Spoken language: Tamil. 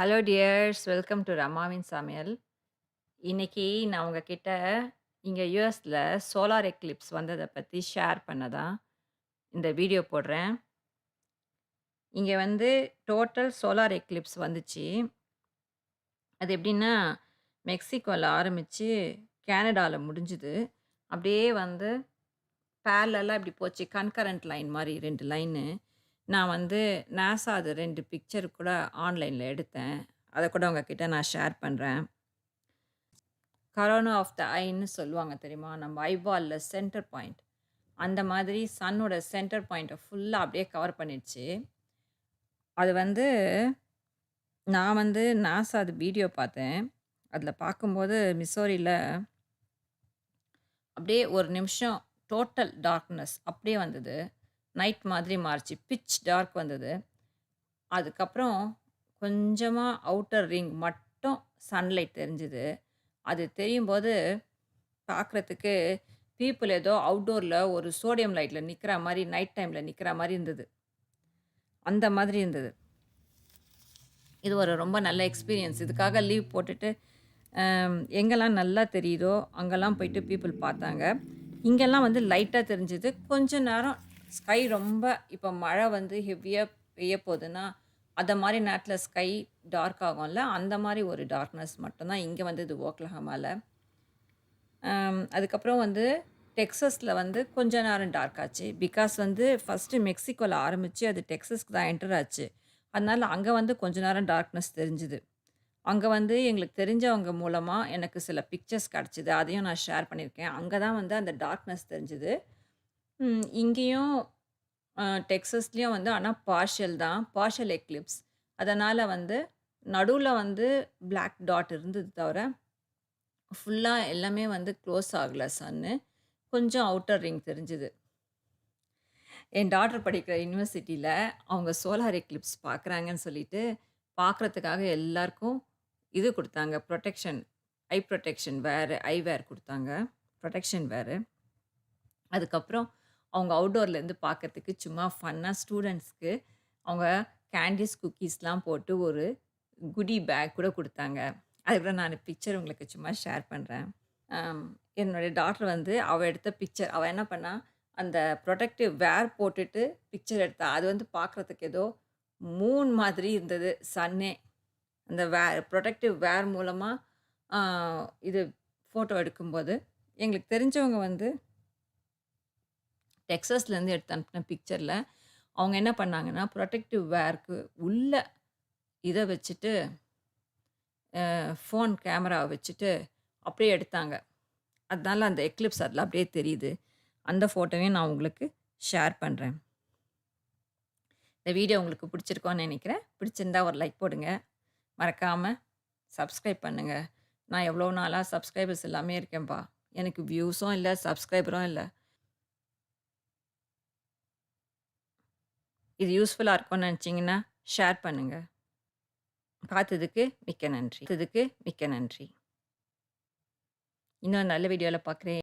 ஹலோ டியர்ஸ், வெல்கம் டு ரமாவின் சமையல். இன்னைக்கு நான் உங்ககிட்ட இங்க யுஎஸ்ல சோலார் எக்லிப்ஸ் வந்தத பத்தி ஷேர் பண்ண தான் இந்த வீடியோ போடுறேன். இங்க வந்து டோட்டல் சோலார் எக்லிப்ஸ் வந்துச்சு. அது எப்படின்னா, மெக்சிகோல ஆரம்பிச்சு கேனடால முடிஞ்சுது. அப்படியே வந்து பேரலலா இப்படி போச்சு. கன்கரண்ட் லைன் மாரி 2 லைனு. நான் வந்து நாசா அது 2 பிக்சர் கூட ஆன்லைன்ல எடுத்தேன். அத கூட உங்ககிட்ட நான் ஷேர் பண்றேன். கரோனா ஆஃப் த ஐன்னு சொல்லுவாங்க தெரியுமா? நம்ம ஐபால்ல சென்டர் பாயிண்ட். அந்த மாதிரி சன்னோட சென்டர் பாயிண்ட்ட ஃபுல்லா அப்படியே கவர் பண்ணிடுச்சு. அது வந்து நான் வந்து நாசாது வீடியோ பார்த்தேன். அதில பார்க்கும்போது மிசோரில அப்படியே ஒரு நிமிஷம் டோட்டல் டார்க்னஸ் அப்படியே வந்தது. நைட் மாதிரி மாறுச்சு. பிட்ச் டார்க் வந்தது. அதுக்கப்புறம் கொஞ்சமா அவுட்டர் ரிங் மட்டும் சன்லைட் தெரிஞ்சது. அது தெரியும்போது பார்க்குறதுக்கு பீப்பிள் ஏதோ அவுட்டோர்ல ஒரு சோடியம் லைட்ல நிக்கிற மாரி, நைட் டைம்ல நிக்கிற மாரி இருந்தது. அந்த மாதிரி இருந்தது. இது ஒரு ரொம்ப நல்ல எக்ஸ்பீரியன்ஸ். இதுக்காக லீவ் போட்டுட்டு, எங்கெல்லாம் நல்லா தெரியுதோ, அங்கெல்லாம் போயிட்டு பீப்பிள் பார்த்தாங்க. இங்கெல்லாம் வந்து லைட்டா தெரிஞ்சது. கொஞ்ச நேரம் ஸ்கை ரொம்ப இப்ப மழை வந்து ஹெவியா பெய்ய போதுன்னா, அந்த மாரி நேரத்தில ஸ்கை டார்க் ஆகும்ல, அந்த மாரி ஒரு டார்க்னஸ் மட்டும் தான் இங்க வந்தது ஓக்லஹாமால. அதுக்கப்புறம் வந்து டெக்சாஸ்ல வந்து கொஞ்ச நேரம் டார்க் ஆச்சு. பிகாஸ் வந்து ஃபர்ஸ்ட்டு மெக்சிகோல ஆரம்பிச்சு, அது டெக்சாஸ்க்கு தான் என்டர் ஆச்சு. அதனால அங்க வந்து கொஞ்ச நேரம் டார்க்னஸ் தெரிஞ்சுது. அங்க வந்து எங்களுக்கு தெரிஞ்சவங்க மூலமா எனக்கு சில பிக்சர்ஸ் கெடைச்சது. அதையும் நான் ஷேர் பண்ணியிருக்கேன். அங்க தான் வந்து அந்த டார்க்னஸ் தெரிஞ்சது. இங்கேயும் டெக்சாஸ்லயும் வந்து ஆனா பார்ஷியல் தான். Partial Eclipse. அதனால வந்து நடுவுல வந்து பிளாக் டாட் இருந்தது தவிர, ஃபுல்லா எல்லாமே வந்து க்ளோஸ் ஆகல சன்னு. கொஞ்சம் அவுட்டர் ரிங் தெரிஞ்சது. என் டாட்டர் படிக்கிற யுனிவர்சிட்டில அவங்க சோலார் எக்லிப்ஸ் பார்க்குறாங்கன்னு சொல்லிட்டு, பார்க்குறதுக்காக எல்லாருக்கும் இது குடுத்தாங்க. புரொடெக்ஷன், ஐ புரொடெக்ஷன் வேர், ஐ வேர் குடுத்தாங்க. புரொடெக்ஷன் வேர். அதுக்கப்புறம் அவங்க அவுட்டோர்லேருந்து பார்க்கறதுக்கு சும்மா ஃபன்னா ஸ்டூடண்ட்ஸ்க்கு அவங்க கேண்டீஸ், குக்கீஸ்லாம் போட்டு ஒரு குடி பேக் கூட குடுத்தாங்க. அது கூட நான் பிக்சர் உங்களுக்கு சும்மா ஷேர் பண்றேன். அம் என்னுடைய டாட்டர் வந்து அவ எடுத்த பிக்சர். அவ என்ன பண்ணா, அந்த புரொடெக்டிவ் வேர் போட்டுட்டு பிக்சர் எடுத்தா. அது வந்து பார்க்குறதுக்கு ஏதோ மூன் மாதிரி இருந்தது சன்னே. அந்த புரொடெக்டிவ் வேர் மூலமா ஆ இது ஃபோட்டோ எடுக்கும்போது, எங்களுக்கு தெரிஞ்சவங்க வந்து டெக்சாஸ்லேருந்து எடுத்து அனுப்புன பிக்சர்ல, அவங்க என்ன பண்ணாங்கன்னா, புரொடெக்டிவ் வேர்க்கு உள்ள இத வச்சுட்டு, ஃபோன் கேமராவ வச்சுட்டு அப்படியே எடுத்தாங்க. அதனால அந்த எக்லிப்ஸ் அதில அப்படியே தெரியுது. அந்த ஃபோட்டோவையும் நான் உங்களுக்கு ஷேர் பண்றேன். இந்த வீடியோ உங்களுக்கு பிடிச்சிருக்கும்னு நெனைக்கிறேன். பிடிச்சிருந்தா ஒரு லைக் போடுங்க. மறக்காம சப்ஸ்கிரைப் பண்ணுங்க. நான் எவ்வளோ நாளா சப்ஸ்கிரைபர்ஸ் இல்லாமயே இருக்கேன்ப்பா. எனக்கு வியூஸும் இல்ல, சப்ஸ்கிரைபரும் இல்ல. இது யூஸ்ஃபுல்லா இருக்கும்னு நெனச்சீங்கன்னா, ஷேர் பண்ணுங்க. பார்த்ததுக்கு மிக்க நன்றி. இன்னொரு நல்ல வீடியோல பார்க்குறேன்.